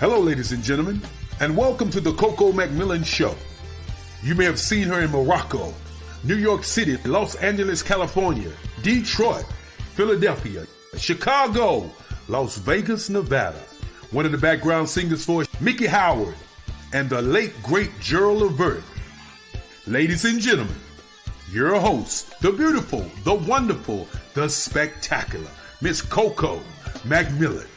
Hello, ladies and gentlemen, and welcome to the Coco McMillan Show. You may have seen her in Morocco, New York City, Los Angeles, California, Detroit, Philadelphia, Chicago, Las Vegas, Nevada. One of the background singers for Mickey Howard and the late, great Gerald Levert. Ladies and gentlemen, your host, the beautiful, the wonderful, the spectacular, Miss Coco McMillan.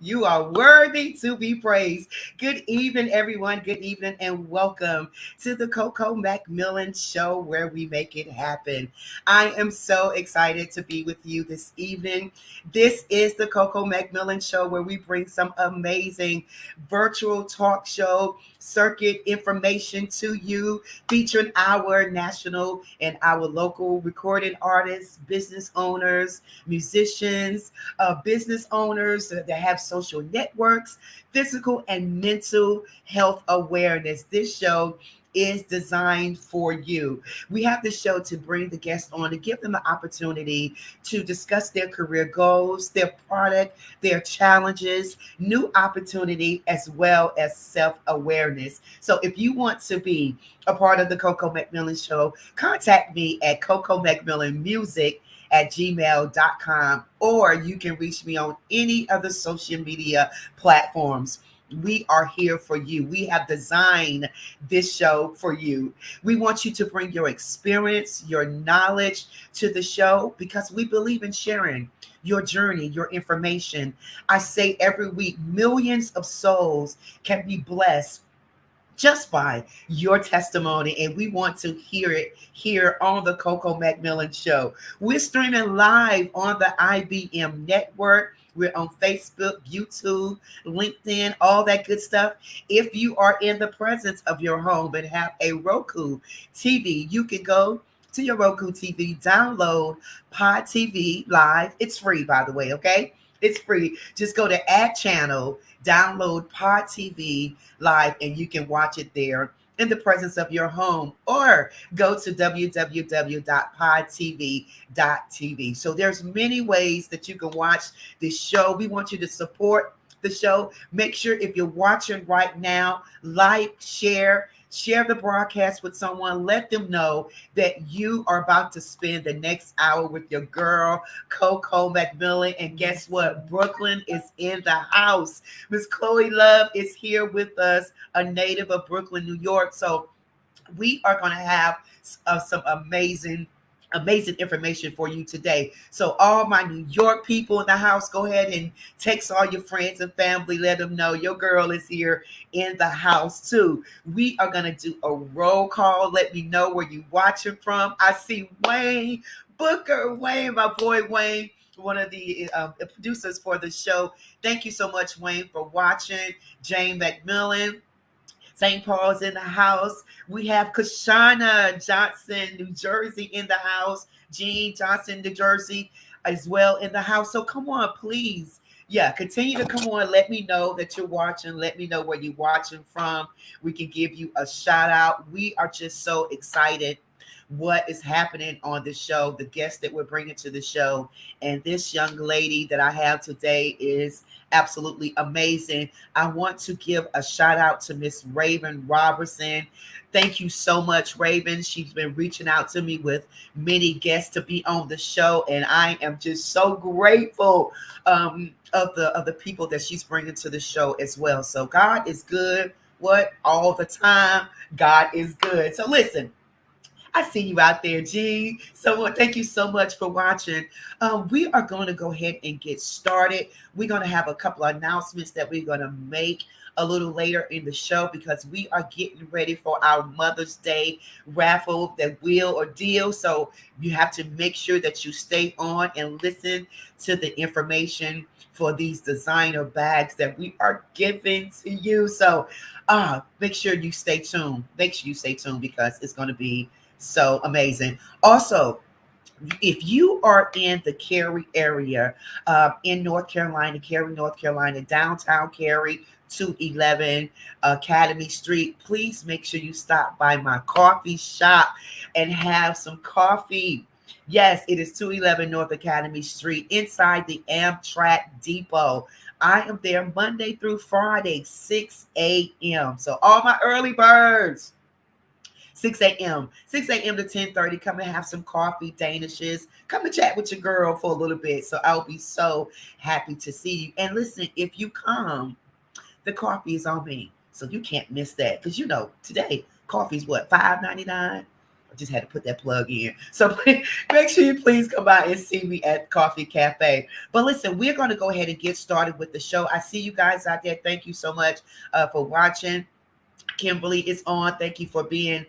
You are worthy to be praised. Good evening, everyone. Good evening, and welcome to the Coco McMillan Show, where we make it happen. I am so excited to be with you this evening. This is the Coco McMillan Show, where we bring some amazing virtual talk show circuit information to you, featuring our national and our local recording artists, business owners, musicians, business owners that have social networks, physical and mental health awareness. This show is designed for you. We have the show to bring the guests on to give them an opportunity to discuss their career goals, their product, their challenges, new opportunity, as well as self-awareness. So if you want to be a part of the Coco McMillan Show, contact me at cocomcmillanmusic@gmail.com, or you can reach me on any other social media platforms. We are here for you. We have designed this show for you. We want you to bring your experience, your knowledge to the show, because we believe in sharing your journey, your information. I say every week, millions of souls can be blessed just by your testimony, and we want to hear it here on the Coco McMillan Show. We're streaming live on the IBM network. We're on Facebook, YouTube, LinkedIn, all that good stuff. If you are in the presence of your home and have a Roku TV, you can go to your Roku TV, download Pod TV Live. It's free, by the way, okay? It's free. Just go to Add Channel, download Pod TV Live, and you can watch it there in the presence of your home, or go to www.podtv.tv. So there's many ways that you can watch this show. We want you to support the show. Make sure if you're watching right now, like, share the broadcast with someone. Let them know that you are about to spend the next hour with your girl, Coco McMillan. And guess what? Brooklyn is in the house. Miss Chloe Love is here with us, a native of Brooklyn, New York. So we are going to have some amazing amazing information for you today. So all my New York people in the house, go ahead and text all your friends and family. Let them know your girl is here in the house too. We are going to do a roll call. Let me know where you watching from. I see Wayne Booker. Wayne, my boy Wayne, one of the producers for the show. Thank you so much, Wayne, for watching. Jane McMillan, St. Paul's in the house. We have Kashana Johnson, New Jersey in the house. Jean Johnson, New Jersey as well in the house. So come on, please. Yeah, continue to come on. Let me know that you're watching. Let me know where you're watching from. We can give you a shout out. We are just so excited what is happening on the show, the guests that we're bringing to the show. And this young lady that I have today is absolutely amazing. I want to give a shout out to Miss Raven Robertson. Thank you so much, Raven. She's been reaching out to me with many guests to be on the show, and I am just so grateful of the people that she's bringing to the show as well. So God is good. What? All the time. God is good. So listen, I see you out there, G. So thank you so much for watching. We are going to go ahead and get started. We're going to have a couple of announcements that we're going to make a little later in the show because we are getting ready for our Mother's Day raffle, that wheel or deal. So you have to make sure that you stay on and listen to the information for these designer bags that we are giving to you. So make sure you stay tuned. Make sure you stay tuned because it's going to be so amazing. Also, if you are in the Cary area, in North Carolina, Cary, North Carolina, downtown Cary, 211 Academy Street, please make sure you stop by my coffee shop and have some coffee. Yes, it is 211 North Academy Street inside the Amtrak Depot. I am there Monday through Friday, 6 a.m. So all my early birds, 6 a.m. to 10:30. Come and have some coffee, danishes. Come and chat with your girl for a little bit. So I'll be so happy to see you. And listen, if you come, the coffee is on me. So you can't miss that. Because you know, today, coffee is what, $5.99? I just had to put that plug in. So make sure you please come by and see me at Coffee Cafe. But listen, we're going to go ahead and get started with the show. I see you guys out there. Thank you so much for watching. Kimberly is on. Thank you for being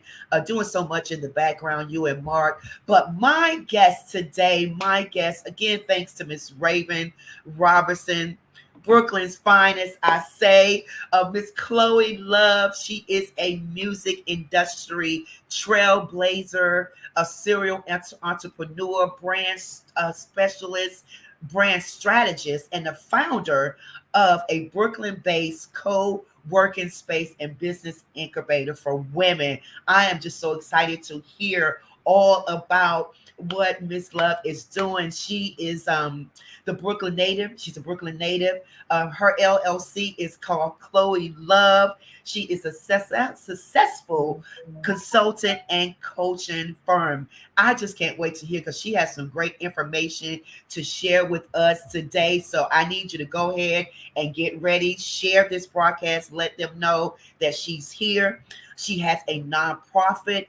doing so much in the background, you and Mark. But my guest today, again, thanks to Miss Raven Robertson, Brooklyn's finest, I say, Miss Chloe Love. She is a music industry trailblazer, a serial entrepreneur, brand specialist, brand strategist, and the founder of a Brooklyn-based co-working space and business incubator for women. I am just so excited to hear all about what Miss Love is doing. She is the Brooklyn native. She's a Brooklyn native. Her LLC is called Chloe Love. She is a successful consultant and coaching firm. I just can't wait to hear because she has some great information to share with us today. So I need you to go ahead and get ready. Share this broadcast. Let them know that she's here. She has a nonprofit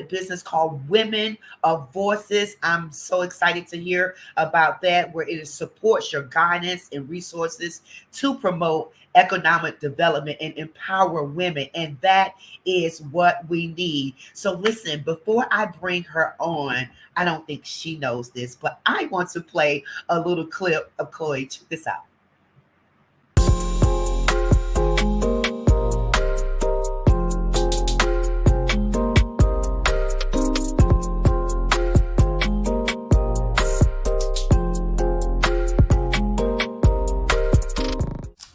business called Women of Voices. I'm so excited to hear about that, where it supports your guidance and resources to promote economic development and empower women. And that is what we need. So listen, before I bring her on, I don't think she knows this, but I want to play a little clip of Chloe. Check this out.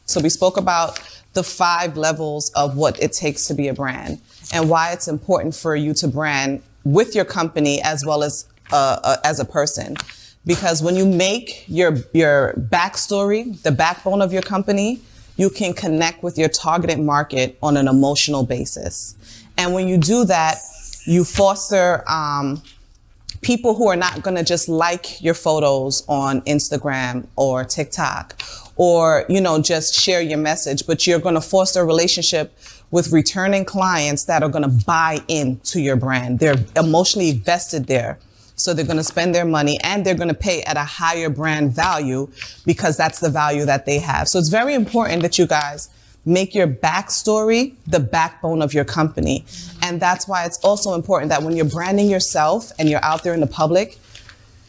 So we spoke about the 5 levels of what it takes to be a brand and why it's important for you to brand with your company as well as a person. Because when you make your backstory, the backbone of your company, you can connect with your targeted market on an emotional basis. And when you do that, you foster people who are not going to just like your photos on Instagram or TikTok or, just share your message, but you're going to foster a relationship with returning clients that are going to buy into your brand. They're emotionally vested there. So they're going to spend their money and they're going to pay at a higher brand value because that's the value that they have. So it's very important that you guys make your backstory the backbone of your company. And that's why it's also important that when you're branding yourself and you're out there in the public,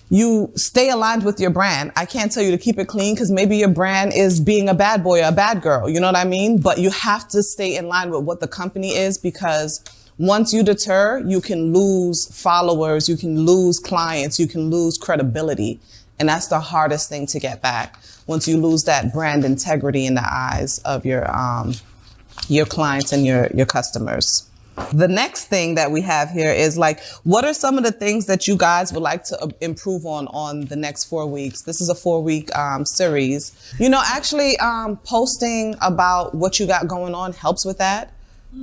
you stay aligned with your brand. I can't tell you to keep it clean because maybe your brand is being a bad boy or a bad girl. You know what I mean? But you have to stay in line with what the company is, because once you deter, you can lose followers, you can lose clients, you can lose credibility. And that's the hardest thing to get back. Once you lose that brand integrity in the eyes of your clients and your customers. The next thing that we have here is like, what are some of the things that you guys would like to improve on the next 4 weeks? This is a 4-week series. You know, actually posting about what you got going on helps with that.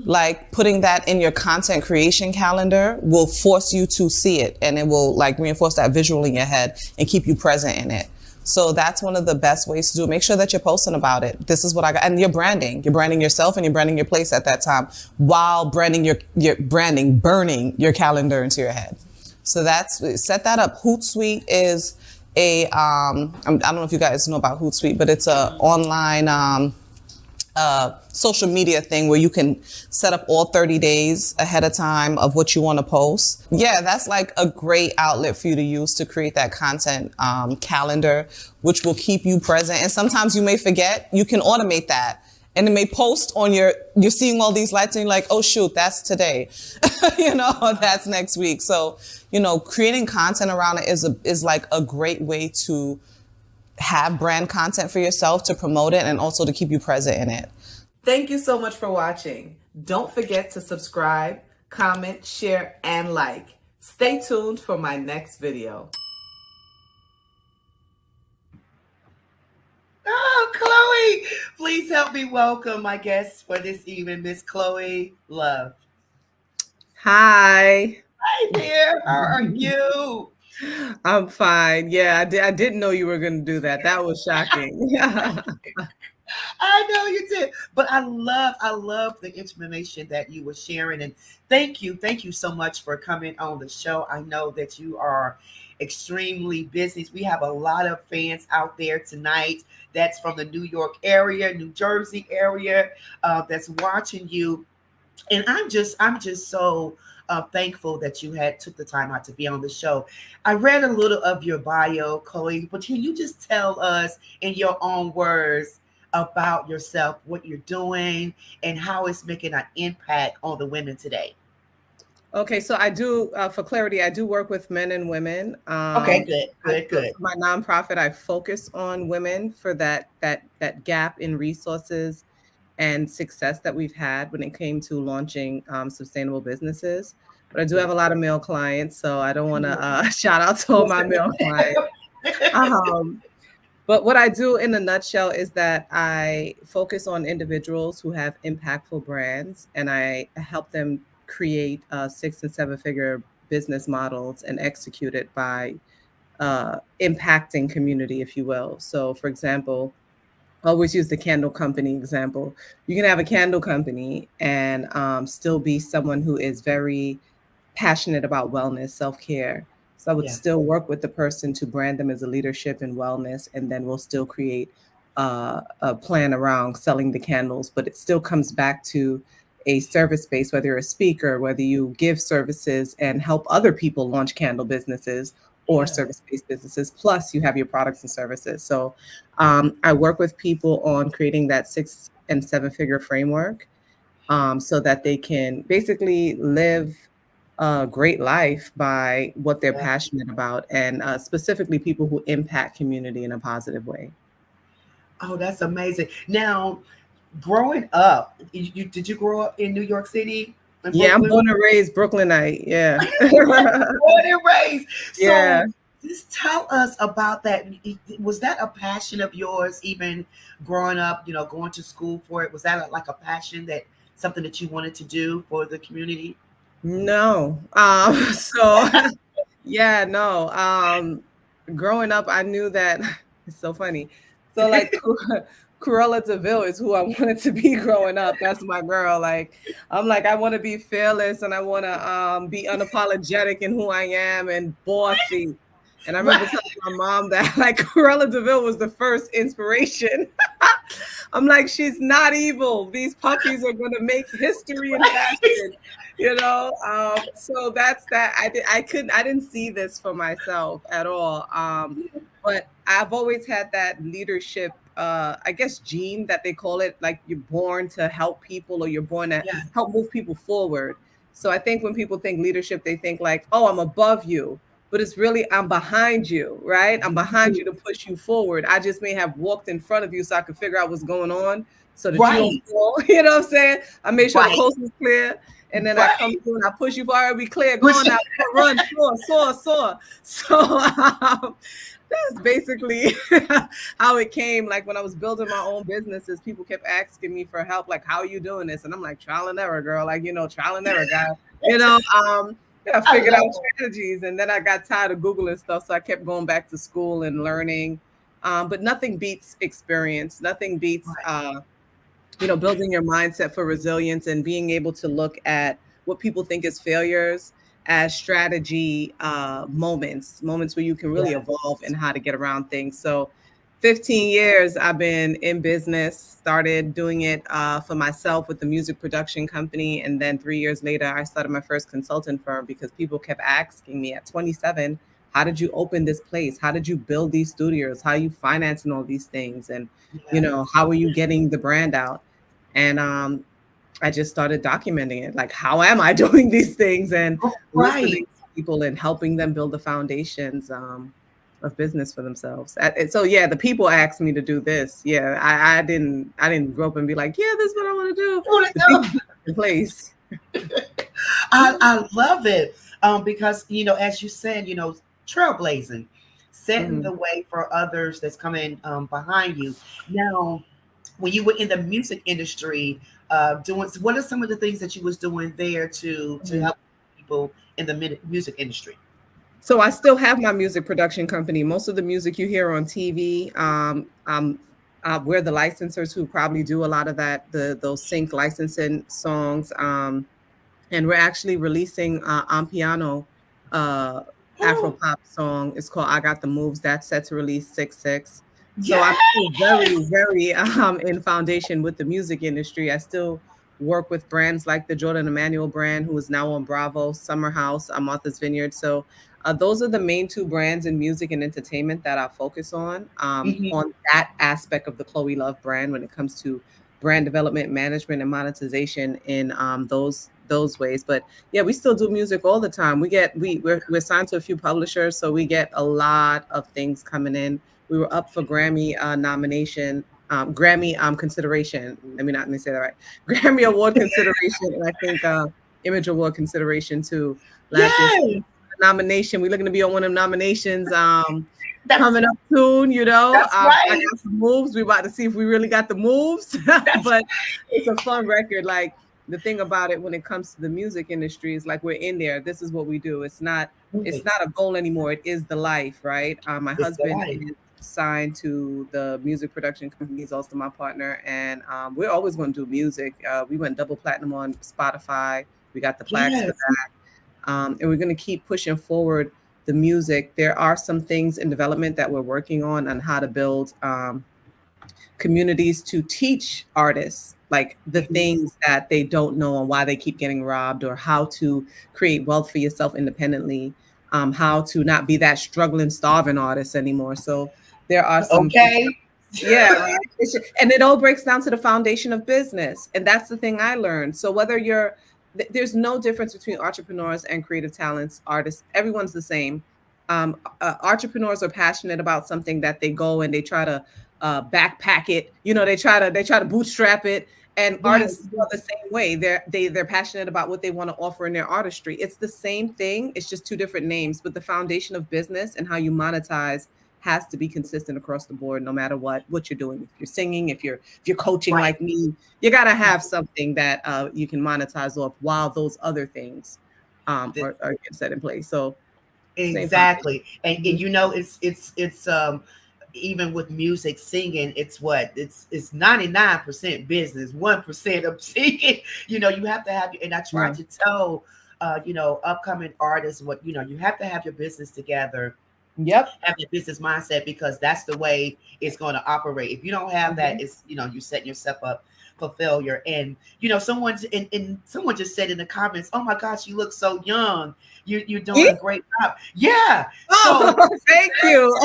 Like putting that in your content creation calendar will force you to see it, and it will like reinforce that visual in your head and keep you present in it. So that's one of the best ways to do it. Make sure that you're posting about it. This is what I got. And you're branding yourself and you're branding your place at that time while branding burning your calendar into your head. So set that up. Hootsuite is I don't know if you guys know about Hootsuite, but it's a online, social media thing where you can set up all 30 days ahead of time of what you want to post. Yeah, that's like a great outlet for you to use to create that content calendar, which will keep you present. And sometimes you may forget, you can automate that. And it may post on you're seeing all these lights and you're like, oh shoot, that's today. That's next week. So, creating content around it is like a great way to have brand content for yourself, to promote it, and also to keep you present in it. Thank you so much for watching. Don't forget to subscribe, comment, share, and like. Stay tuned for my next video. Oh, Chloe, please help me welcome my guest for this evening, Miss Chloe Love. Hi. Hi there. How are you? I'm fine. Yeah, I didn't know you were going to do that. That was shocking. I know you did, but I love the information that you were sharing, and thank you so much for coming on the show. I know that you are extremely busy. We have a lot of fans out there tonight that's from the New York area, New Jersey area, that's watching you, and I'm just so thankful that you took the time out to be on the show. I read a little of your bio, Chloe, but can you just tell us in your own words about yourself, what you're doing, and how it's making an impact on the women today? Okay, so I do, for clarity, I do work with men and women. Okay, good. For my nonprofit, I focus on women for that gap in resources and success that we've had when it came to launching sustainable businesses. But I do have a lot of male clients, so I don't want to shout out to all my male clients. But what I do in a nutshell is that I focus on individuals who have impactful brands, and I help them create 6- and 7-figure business models and execute it by impacting community, if you will. So, for example, I always use the candle company example. You can have a candle company and still be someone who is very passionate about wellness, self-care. So I would still work with the person to brand them as a leadership in wellness, and then we'll still create a plan around selling the candles. But it still comes back to a service base, whether you're a speaker, whether you give services and help other people launch candle businesses or service-based businesses, plus you have your products and services. So I work with people on creating that 6- and 7-figure framework so that they can basically live a great life by what they're passionate about, and specifically people who impact community in a positive way. Oh, that's amazing. Now, growing up, did you grow up in New York City? Yeah, I'm born and raised Brooklynite. Yeah. Born and raised. So yeah. Just tell us about that. Was that a passion of yours, even growing up, going to school for it? Was that like a passion, something that you wanted to do for the community? No. Growing up, I knew that it's so funny. So like Cruella DeVille is who I wanted to be growing up. That's my girl. Like, I'm like, I want to be fearless and I want to be unapologetic in who I am and bossy. And I remember Right. telling my mom that like Cruella DeVille was the first inspiration. I'm like, she's not evil. These puppies are going to make history in fashion, you know. So that's that. I didn't see this for myself at all. But I've always had that leadership, I guess, gene that they call it. Like you're born to help people, or you're born to Yeah. help move people forward. So I think when people think leadership, they think like, oh, I'm above you, but it's really I'm behind you, right? I'm behind you to push you forward. I just may have walked in front of you so I could figure out what's going on so that you don't Right. fall. You know what I'm saying? I make sure the Right. coast is clear. And then I come Right. through and I push you forward. We clear. Go on now. Run. Soar. So that's basically how it came. Like when I was building my own businesses, people kept asking me for help. Like, how are you doing this? And I'm like, trial and error, girl. Like, trial and error, guy. I figured out strategies, and then I got tired of Googling stuff, so I kept going back to school and learning. But nothing beats experience. Nothing beats, building your mindset for resilience and being able to look at what people think is failures as strategy moments where you can really evolve in how to get around things. So 15 years I've been in business, started doing it for myself with the music production company. And then 3 years later, I started my first consultant firm because people kept asking me at 27, how did you open this place? How did you build these studios? How are you financing all these things? And, how are you getting the brand out? And I just started documenting it. Like, how am I doing these things? And listening to people and helping them build the foundations of business for themselves. So yeah, the people asked me to do this. Yeah, I didn't grow up and be like, yeah, this is what I want to do. The people in place. I love it because as you said, trailblazing, setting the way for others that's coming behind you. Now, when you were in the music industry, doing what are some of the things that you was doing there to help people in the music industry? So I still have my music production company. Most of the music you hear on TV, we're the licensors who probably do a lot of that, those sync licensing songs. And we're actually releasing on piano Afro pop song. It's called I Got the Moves. That's set to release 6/6. So I'm still very, very in foundation with the music industry. I still work with brands like the Jordan Emmanuel brand, who is now on Bravo, Summer House, Martha's Vineyard. So those are the main two brands in music and entertainment that I focus on that aspect of the Chloe Love brand when it comes to brand development, management, and monetization in those ways. But yeah, we still do music all the time. We're signed to a few publishers, so we get a lot of things coming in. We were up for Grammy nomination, Grammy consideration. Let me say that right. Grammy Award consideration, and I think Image Award consideration too. Last year nomination. We're looking to be on one of them nominations coming up soon. That's right. I got some moves. We're about to see if we really got the moves, but it's a fun record. Like the thing about it when it comes to the music industry is like we're in there. This is what we do. It's not a goal anymore. It is the life, right? My husband is signed to the music production company. He's also my partner, and we're always going to do music. We went double platinum on Spotify. We got the flags for that. And we're going to keep pushing forward the music. There are some things in development that we're working on how to build communities to teach artists like the things that they don't know and why they keep getting robbed, or how to create wealth for yourself independently, how to not be that struggling, starving artist anymore. So there are some yeah, right. And it all breaks down to the foundation of business. And that's the thing I learned. So whether there's no difference between entrepreneurs and creative talents, artists, everyone's the same. Entrepreneurs are passionate about something that they go and they try to backpack it. They try to bootstrap it. And artists are the same way. They're passionate about what they want to offer in their artistry. It's the same thing. It's just two different names. But the foundation of business and how you monetize has to be consistent across the board, no matter what you're doing. If you're singing, if you're coaching like me, you got to have something that you can monetize off while those other things are set in place. So exactly. And it's even with music, singing, it's what it's 99% business, 1% of singing. You have to have, and I try Yeah. to tell, upcoming artists what, you have to have your business together, Yep. have your business mindset, because that's the way it's going to operate. If you don't have that, Mhm. it's, you setting yourself up for failure. And someone just said in the comments, "Oh my gosh, you look so young. You're doing a Me? great job." Yeah. Oh, So thank you.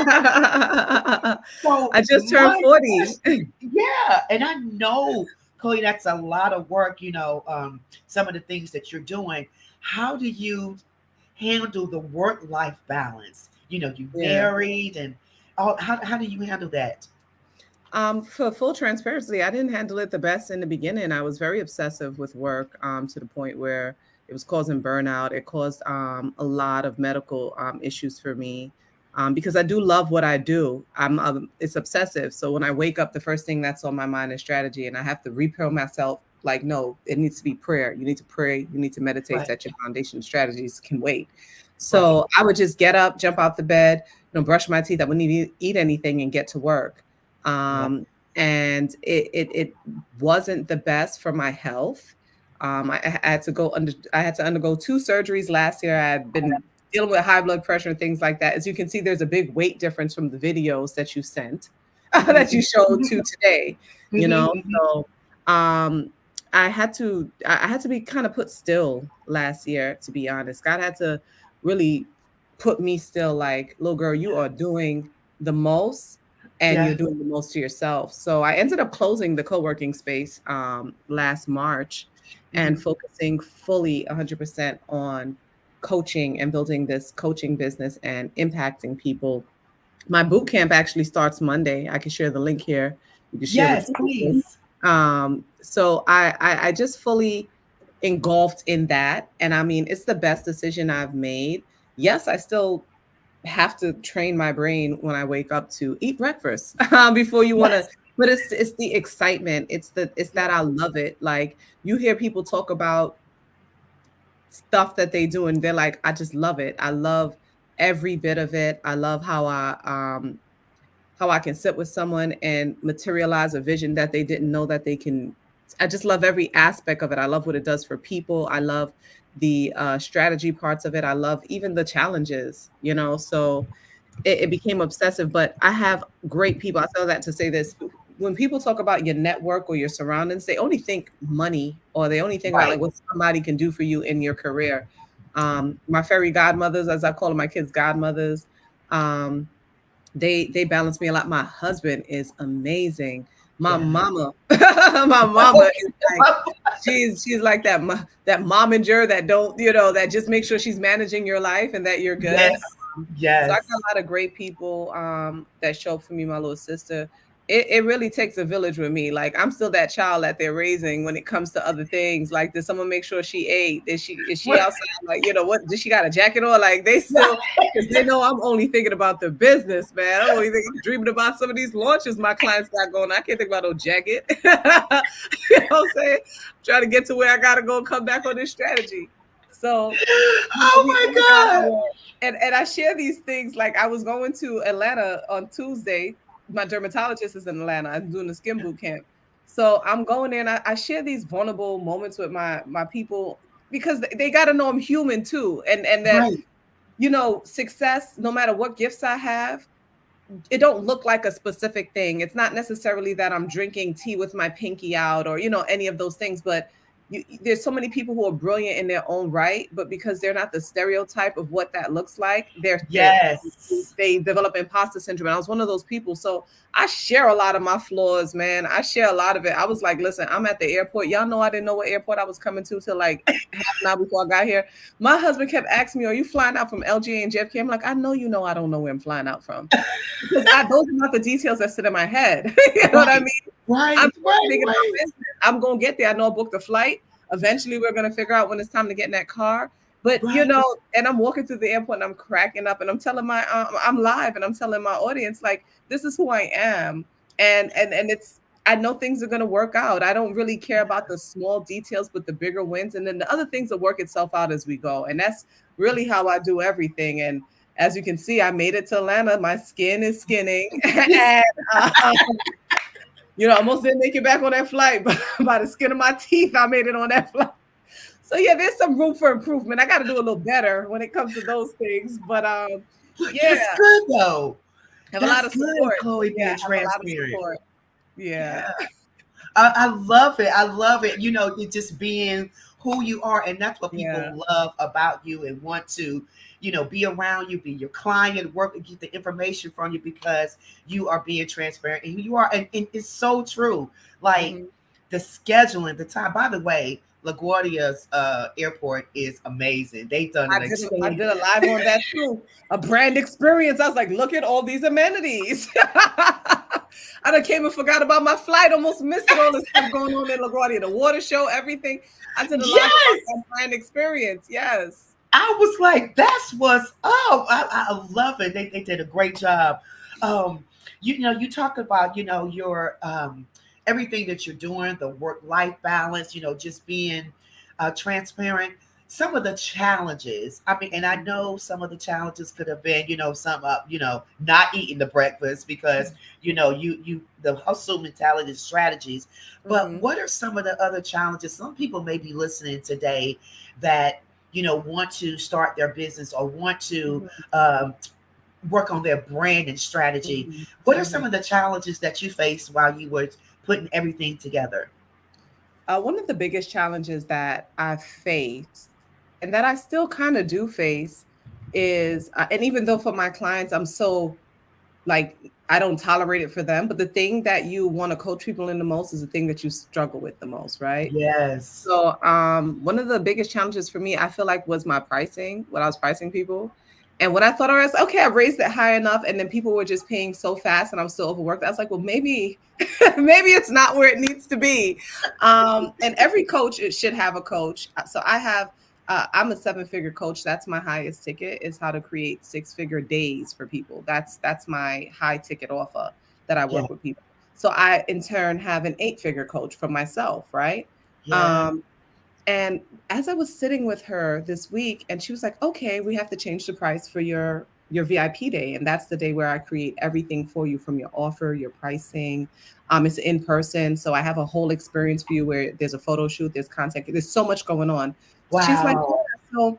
so I just turned my 40. question, yeah, and I know, Chloe, that's a lot of work. Some of the things that you're doing. How do you handle the work-life balance? You Yeah. married and all. How do you handle that? For full transparency, I didn't handle it the best in the beginning. I was very obsessive with work, to the point where it was causing burnout. It caused a lot of medical issues for me, because I do love what I do. It's obsessive. So when I wake up, the first thing that's on my mind is strategy, and I have to repill myself. Like, no, it needs to be prayer. You need to pray. You need to meditate. Right, Set your foundation. Strategies can wait. right. So I would just get up, jump out the bed, brush my teeth. I wouldn't even eat anything and get to work. Yeah. um, and it wasn't the best for my health. I had to I had to undergo 2 surgeries last year. I had been dealing with high blood pressure and things like that. As you can see, there's a big weight difference from the videos that you sent, that you Mhm, showed to today. You mhm, know, mhm. so um, I had to be kind of put still last year, to be honest. God had to really put me still, like, little girl, you are doing the most, and you're Yeah. doing the most to yourself. So I ended up closing the co-working space last March, and Mhm. focusing fully 100% on coaching and building this coaching business and impacting people. My boot camp actually starts Monday. I can share the link here. You can share with Yes, the people. please. So I just fully engulfed in that. And I mean, it's the best decision I've made. Yes, I still have to train my brain when I wake up to eat breakfast before you want to. Yes. But it's the excitement. It's that Yeah. I love it. Like, you hear people talk about stuff that they do, and they're like, I just love it. I love every bit of it. I love how I can sit with someone and materialize a vision that they didn't know that they can. I just love every aspect of it. I love what it does for people. I love the strategy parts of it. I love even the challenges. So it became obsessive, but I have great people. I say that to say this. When people talk about your network or your surroundings, they only think money, or they only think about like Right. what somebody can do for you in your career. My fairy godmothers, as I call my kids godmothers, um, they balance me a lot. My husband is amazing. My Yeah. mama, my mama is like, she's like that momager that don't, that just make sure she's managing your life and that you're good. Yes. So I got Yes. a lot of great people that show up for me, my little sister. It really takes a village with me. Like, I'm still that child that they're raising when it comes to other things. Like, did someone make sure she ate? Is she outside? Like, what, did she got a jacket on? Like, they still, because they know I'm only thinking about the business, man. I'm only thinking, dreaming about some of these launches my clients got going. I can't think about no jacket. You know what I'm saying? Trying to get to where I gotta go and come back on this strategy. So, Oh we my all got God. our, and I share these things. Like, I was going to Atlanta on Tuesday. My dermatologist is in Atlanta. I'm doing a skin boot camp. So I'm going there, and I share these vulnerable moments with my people, because they got to know I'm human too. And that, Right. success, no matter what gifts I have, it don't look like a specific thing. It's not necessarily that I'm drinking tea with my pinky out, or any of those things, but there's so many people who are brilliant in their own right, but because they're not the stereotype of what that looks like, Yes. they develop imposter syndrome. And I was one of those people. So I share a lot of my flaws, man. I share a lot of it. I was like, listen, I'm at the airport. Y'all know I didn't know what airport I was coming to till like half an hour before I got here. My husband kept asking me, are you flying out from LGA and JFK? I'm like, I know I don't know where I'm flying out from. Because those are not the details that sit in my head. You know what I Right. mean? I'm Right. just Right. thinking about Right. business. I'm gonna get there. I know I booked the flight. Eventually, we're gonna figure out when it's time to get in that car. But Right. and I'm walking through the airport and I'm cracking up, and I'm telling I'm live, and I'm telling my audience, like, this is who I am, and it's. I know things are going to work out. I don't really care about the small details, but the bigger wins, and then the other things will work itself out as we go. And that's really how I do everything. As you can see, I made it to Atlanta. My skin is skinning. And, almost didn't make it back on that flight, but by the skin of my teeth, I made it on that flight. So yeah, there's some room for improvement. I got to do a little better when it comes to those things. But yeah, That's good though. have a lot That's of good, support. Chloe, Yeah, being have a lot of transparent. support. Yeah. I love it. I love it. You just being who you are, and that's what Yeah. people love about you and want to, be around you, be your client, work and get the information from you because you are being transparent and you are, and it's so true. Like the scheduling, the time. By the way, LaGuardia's airport is amazing. They've done I did a live on that too. A brand experience. I was like, look at all these amenities. I done came and forgot about my flight. Almost missed all the stuff going on in LaGuardia. The water show, everything. I did a live on brand experience. Yes. I was like, that's what's up. I love it. They did a great job. You talk about, your everything that you're doing, the work-life balance, just being transparent. Some of the challenges, I mean, and I know some of the challenges could have been, some not eating the breakfast because, the hustle mentality strategies. But what are some of the other challenges? Some people may be listening today that, want to start their business or want to work on their brand and strategy. What are some of the challenges that you faced while you were putting everything together? One of the biggest challenges that I faced and that I still kind of do face is, and even though for my clients, I'm so like, I don't tolerate it for them, but the thing that you want to coach people in the most is the thing that you struggle with the most, right? Yes. So one of the biggest challenges for me, I feel like, was my pricing, when I was pricing people. And when I thought, I was okay, I raised it high enough, and then people were just paying so fast and I'm still overworked. I was like, well, maybe it's not where it needs to be. And every coach should have a coach. So I have, I'm a 7-figure coach. That's my highest ticket, is how to create 6-figure days for people. That's my high ticket offer that I work with people. So I, in turn, have an 8-figure coach for myself, right? Yeah. And as I was sitting with her this week, and she was like, okay, we have to change the price for your VIP day. And that's the day where I create everything for you, from your offer, your pricing. It's in person. So I have a whole experience for you where there's a photo shoot, there's content, there's so much going on. Wow. She's like, yeah, so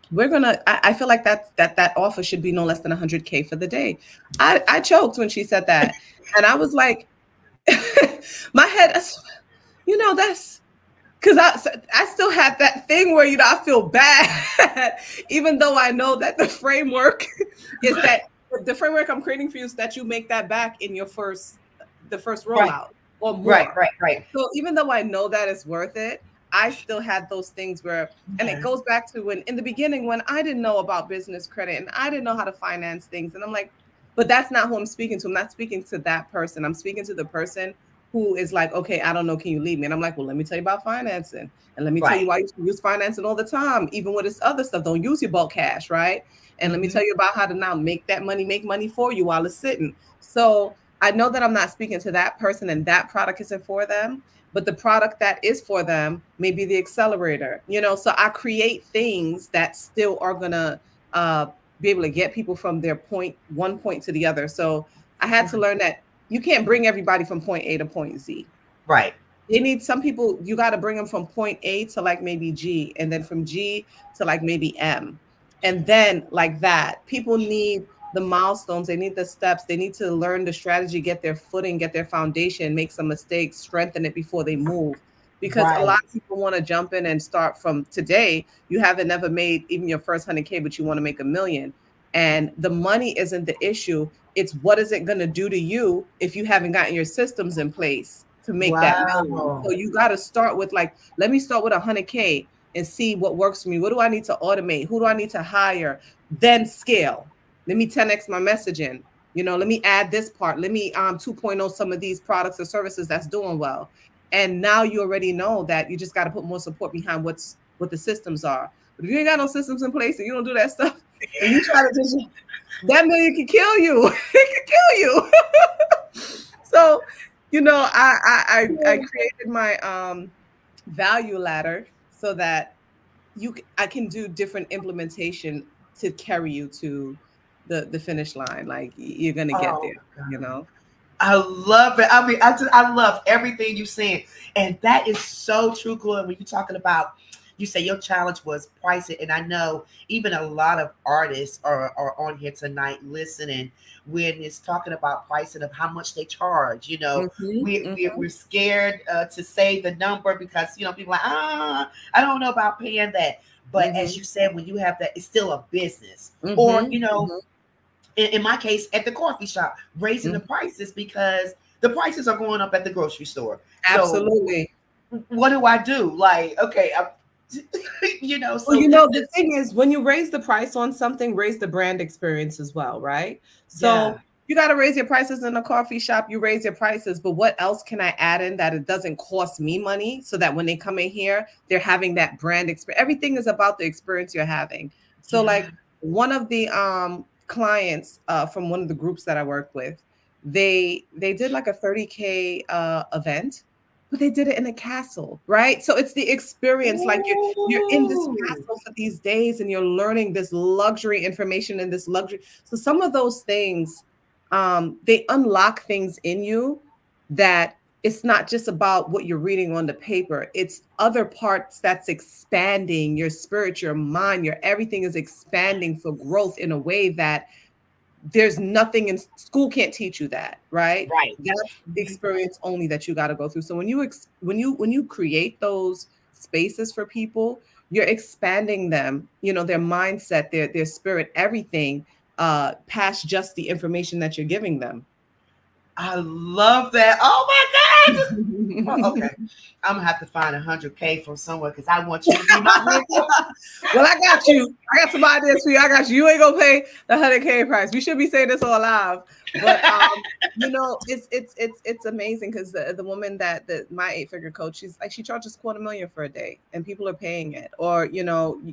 we're gonna, I feel like that offer should be no less than 100K for the day. I choked when she said that. And I was like, my head, that's, because I still had that thing where, I feel bad, even though I know that the framework is that the framework I'm creating for you is that you make that back in the first rollout or more. Right. So even though I know that it's worth it, I still had those things where, and it goes back to when in the beginning, when I didn't know about business credit and I didn't know how to finance things. And I'm like, but that's not who I'm speaking to. I'm not speaking to that person. I'm speaking to the person who is like, okay, I don't know, can you lead me? And I'm like, well, let me tell you about financing. And let me tell you why you should use financing all the time, even with this other stuff. Don't use your bulk cash, right? And let me tell you about how to now make money for you while it's sitting. So I know that I'm not speaking to that person and that product isn't for them, but the product that is for them may be the accelerator, So I create things that still are going to be able to get people from their one point to the other. So I had to learn that you can't bring everybody from point A to point Z. Right. They need some people, you got to bring them from point A to like maybe G, and then from G to like maybe M. And then like that, people need the milestones, they need the steps, they need to learn the strategy, get their footing, get their foundation, make some mistakes, strengthen it before they move. Because a lot of people want to jump in and start from today. You haven't never made even your first 100K, but you want to make $1 million. And the money isn't the issue. It's what is it going to do to you if you haven't gotten your systems in place to make that million. So you got to start with like, let me start with 100K and see what works for me. What do I need to automate? Who do I need to hire? Then scale. Let me 10x my messaging. Let me add this part. Let me 2.0 some of these products or services that's doing well. And now you already know that you just got to put more support behind what the systems are. But if you ain't got no systems in place and you don't do that stuff, and you try to just, that million can kill you. It can kill you. So, I created my value ladder so that I can do different implementation to carry you to the finish line. Like you're gonna get Oh there, my you God. know. I love it. I mean, I love everything you're saying. And that is so true, Chloe. When you're talking about, you say your challenge was pricing. And I know even a lot of artists are on here tonight listening when it's talking about pricing of how much they charge. You know, we're scared to say the number because, people are like, I don't know about paying that. But as you said, when you have that, it's still a business. Or, in my case, at the coffee shop, raising the prices because the prices are going up at the grocery store. So Absolutely. what do I do? Like, okay, so well, the thing is, when you raise the price on something, raise the brand experience as well, right? So you got to raise your prices in a coffee shop. You raise your prices, but what else can I add in that it doesn't cost me money, so that when they come in here, they're having that brand experience. Everything is about the experience you're having. So, like one of the clients from one of the groups that I work with, they did like a 30K event, but they did it in a castle, right? So it's the experience. Like you're in this castle for these days and you're learning this luxury information and this luxury. So some of those things, they unlock things in you that it's not just about what you're reading on the paper. It's other parts that's expanding your spirit, your mind, your everything is expanding for growth in a way that there's nothing in school can't teach you that, right? That's the experience only that you got to go through. So when you create those spaces for people, you're expanding them, their mindset, their spirit, everything, past just the information that you're giving them. I love that. Oh my God. Okay. I'm gonna have to find 100K from somewhere because I want you to be my mentor. Well, I got you. I got some ideas for you. I got you. You ain't gonna pay the 100K price. We should be saying this all live, but it's amazing because the woman my 8-figure coach, she's like, she charges $250,000 for a day, and people are paying it. Or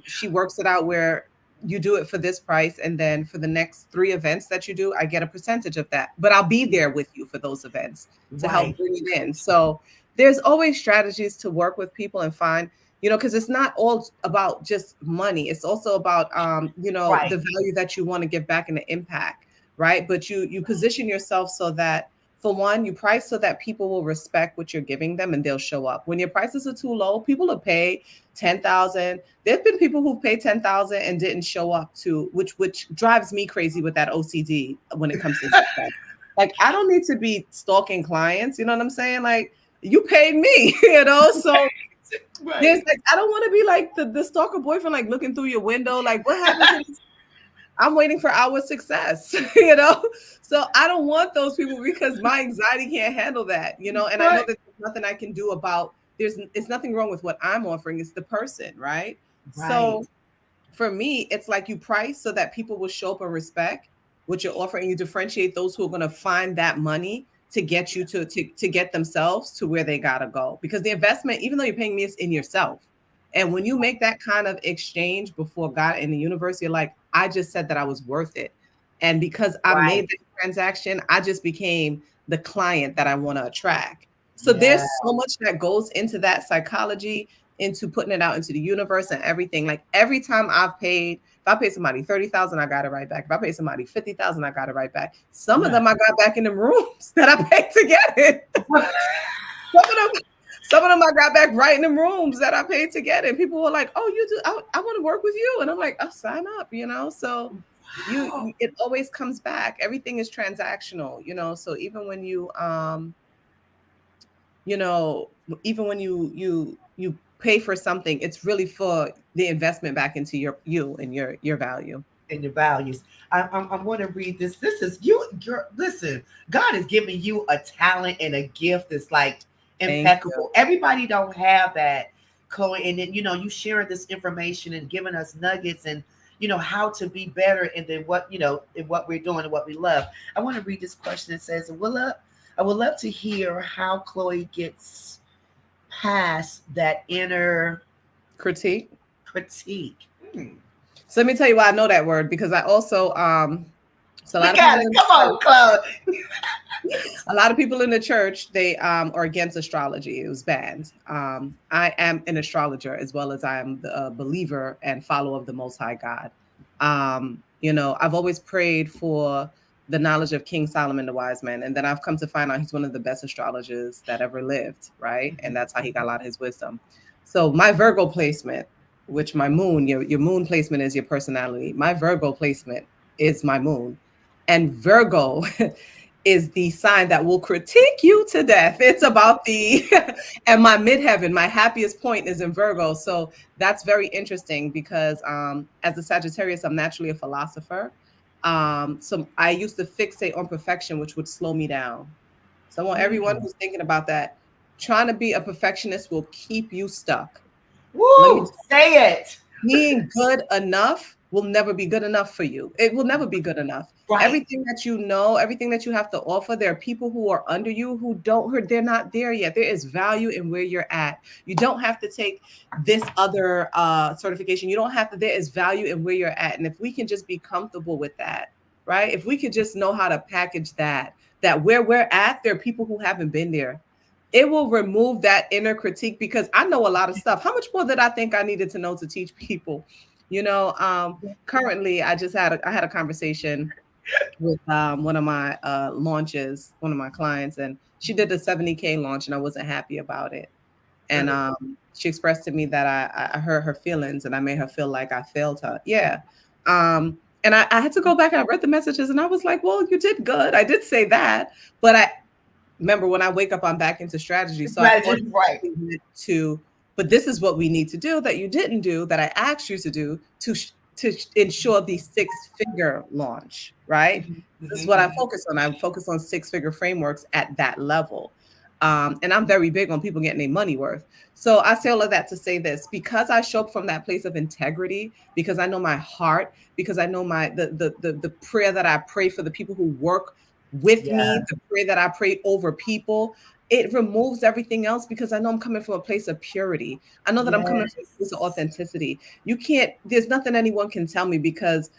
she works it out where you do it for this price, and then for the next 3 events that you do, I get a percentage of that. But I'll be there with you for those events to help bring it in. So there's always strategies to work with people and find, because it's not all about just money. It's also about, the value that you want to give back and the impact, right? But you position yourself so that, for one, you price so that people will respect what you're giving them and they'll show up. When your prices are too low, people will pay $10,000. There've been people who've paid $10,000 and didn't show up to, which drives me crazy with that OCD when it comes to success. Like, I don't need to be stalking clients. You know what I'm saying? Like, you paid me, so there's like, I don't want to be like the stalker boyfriend, like looking through your window, like, what happened to this? I'm waiting for our success, so I don't want those people because my anxiety can't handle that, and I know that there's nothing I can do about, it's nothing wrong with what I'm offering. It's the person, right? So for me, it's like you price so that people will show up and respect what you're offering. You differentiate those who are going to find that money to get you to get themselves to where they got to go, because the investment, even though you're paying me, is in yourself. And when you make that kind of exchange before God and the universe, you're like, I just said that I was worth it. And because I made that transaction, I just became the client that I want to attract. So there's so much that goes into that psychology, into putting it out into the universe and everything. Like every time I've paid, if I pay somebody 30,000, I got it right back. If I pay somebody 50,000, I got it right back. Some of them I got back in the rooms that I paid to get it. Some of them I got back right in the rooms that I paid to get it. People were like, "Oh, you do? I want to work with you," and I'm like, "Oh, sign up," So it always comes back. Everything is transactional, So even when you even when you pay for something, it's really for the investment back into you and your value and your values. I want to read this. This is you. Listen, God is giving you a talent and a gift that's like impeccable. Everybody don't have that, Chloe. And then you sharing this information and giving us nuggets and how to be better, and then what in what we're doing and what we love. I want to read this question. It says, I would love to hear how Chloe gets past that inner critique. So let me tell you why I know that word, because I also so a lot of people in the church, they are against astrology. It was banned. I am an astrologer as well as I am a believer and follower of the Most High God. I've always prayed for the knowledge of King Solomon, the wise man. And then I've come to find out he's one of the best astrologers that ever lived, right? And that's how he got a lot of his wisdom. So my Virgo placement, which my moon, your moon placement is your personality. My Virgo placement is my moon. And Virgo is the sign that will critique you to death. It's about and my midheaven, my happiest point is in Virgo. So that's very interesting because as a Sagittarius, I'm naturally a philosopher. So I used to fixate on perfection, which would slow me down. So I want everyone who's thinking about that, trying to be a perfectionist will keep you stuck. Woo, say it. Being good enough will never be good enough for you. It will never be good enough. Right. Everything that you know, everything that you have to offer, there are people who are under you who they're not there yet. There is value in where you're at. You don't have to take this other certification. You don't have to, there is value in where you're at. And if we can just be comfortable with that, right? If we could just know how to package that where we're at, there are people who haven't been there. It will remove that inner critique because I know a lot of stuff. How much more did I think I needed to know to teach people? Currently I had a conversation with one of my launches, one of my clients, and she did a 70K launch and I wasn't happy about it. And she expressed to me that I hurt her feelings and I made her feel like I failed her. Yeah. And I had to go back and I read the messages and I was like, well, you did good. I did say that, but remember when I wake up, I'm back into strategy. So right. But this is what we need to do that you didn't do, that I asked you to do to ensure the 6-figure launch, right? This is what I focus on. I focus on 6-figure frameworks at that level. And I'm very big on people getting their money worth. So I say all of that to say this, because I show up from that place of integrity, because I know my heart, because I know the prayer that I pray for the people who work with me, the prayer that I pray over people, it removes everything else because I know I'm coming from a place of purity. I know that I'm coming from a place of authenticity. There's nothing anyone can tell me because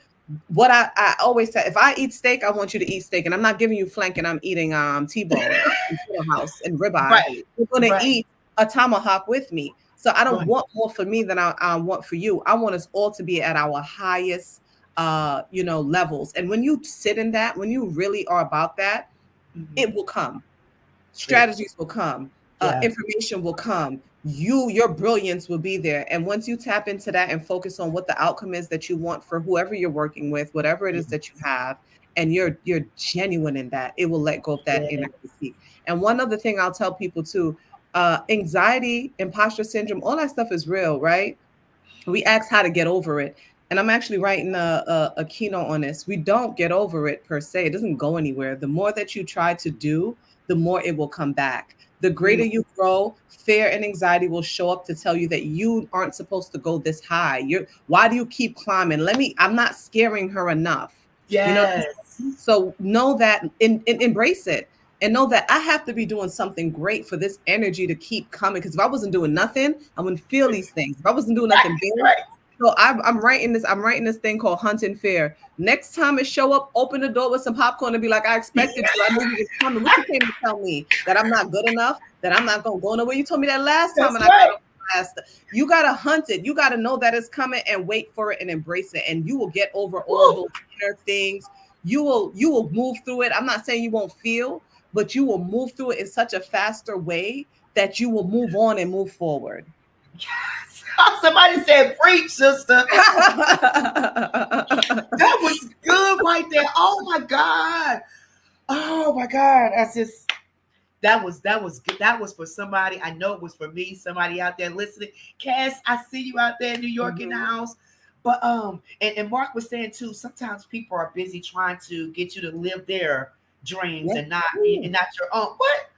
what I always say, if I eat steak, I want you to eat steak. And I'm not giving you flank and I'm eating T-bone in house and ribeye. Right. You're going to eat a tomahawk with me. So I don't want more for me than I want for you. I want us all to be at our highest levels. And when you sit in that, when you really are about that, it will come. Strategies will come. Information will come. Your brilliance will be there. And once you tap into that and focus on what the outcome is that you want for whoever you're working with, whatever it is that you have, and you're genuine in that, it will let go of that inner critique. And one other thing I'll tell people too, anxiety, imposter syndrome, all that stuff is real, right? We ask how to get over it. And I'm actually writing a keynote on this. We don't get over it per se. It doesn't go anywhere. The more that you try to do, the more it will come back. The greater you grow, fear and anxiety will show up to tell you that you aren't supposed to go this high. Why do you keep climbing? I'm not scaring her enough. Yes. So know that, embrace it. And know that I have to be doing something great for this energy to keep coming. Because if I wasn't doing nothing, I wouldn't feel these things. If I wasn't doing nothing big, so I'm writing this thing called Hunt and Fear. Next time it show up, open the door with some popcorn and be like, I expected you. I knew you was coming. What you came to tell me? That I'm not good enough? That I'm not going to go nowhere? You told me that last time. You got to hunt it. You got to know that it's coming and wait for it and embrace it. And you will get over all those inner things. You will move through it. I'm not saying you won't feel, but you will move through it in such a faster way that you will move on and move forward. Yes. Somebody said, preach, sister. That was good right there. Oh my God. That was good. That was for somebody. I know it was for me, somebody out there listening. Cass, I see you out there in New York in the house. But and Mark was saying too, sometimes people are busy trying to get you to live their dreams and not your own. What?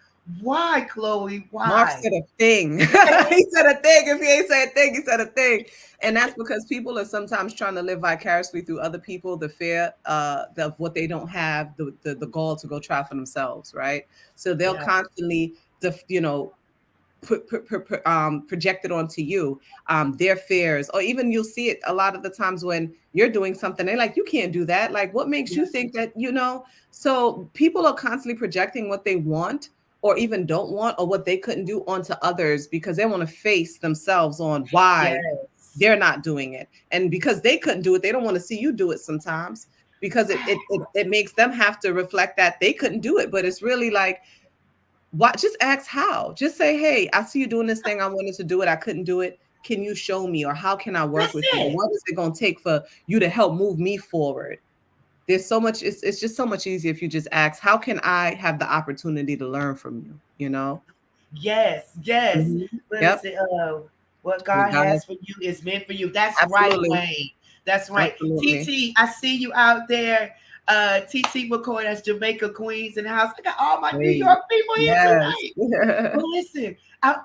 Why, Chloe? Why? Mark said a thing. He said a thing. If he ain't said a thing, he said a thing. And that's because people are sometimes trying to live vicariously through other people, the fear of what they don't have, the goal to go try for themselves, right? So they'll constantly, projected onto you their fears, or even you'll see it a lot of the times when you're doing something, they're like, you can't do that. Like, what makes you think that, So people are constantly projecting what they want or even don't want, or what they couldn't do onto others because they want to face themselves on why they're not doing it. And because they couldn't do it, they don't want to see you do it sometimes, because it makes them have to reflect that they couldn't do it. But it's really like, what? Just ask how. Just say, hey, I see you doing this thing. I wanted to do it. I couldn't do it. Can you show me? Or how can I work That's with you? it. What is it going to take for you to help move me forward? There's so much, it's just so much easier if you just ask, how can I have the opportunity to learn from you? You know? Yes, yes. Mhm. Yep. Listen, what With God God. has for you is meant for you. That's right, Absolutely. Wayne. That's right. Absolutely. TT, I see you out there. TT McCoy, that's Jamaica Queens in the house. I got all my New Great. York people here Yes. tonight. Well, listen,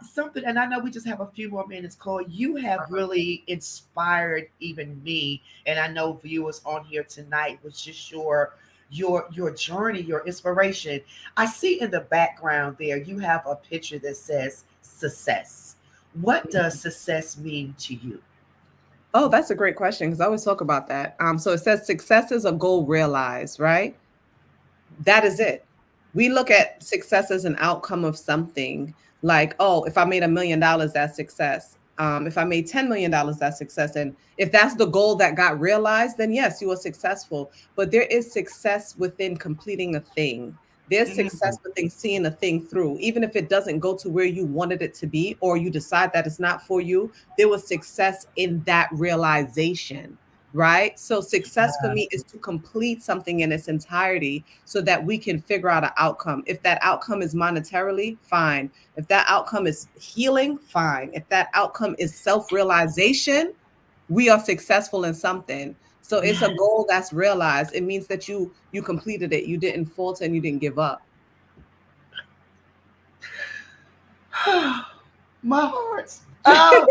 something, and I know we just have a few more minutes, Chloe. You have really inspired even me, and I know viewers on here tonight was just your journey, your inspiration. I see in the background there you have a picture that says success. What does success mean to you? Oh, that's a great question, because I always talk about that. So it says success is a goal realized, right? That is it. We look at success as an outcome of something, like, oh, if I made $1 million, that's success. If I made $10 million, that's success. And if that's the goal that got realized, then yes, you were successful. But there is success within completing a thing. There's success Mm, within seeing a thing through, even if it doesn't go to where you wanted it to be, or you decide that it's not for you. There was success in that realization, right? So success for me is to complete something in its entirety so that we can figure out an outcome. If that outcome is monetarily, fine. If that outcome is healing, fine. If that outcome is self-realization, we are successful in something. So it's yeah. a goal that's realized. It means that you completed it. You didn't falter and you didn't give up. My heart. Oh,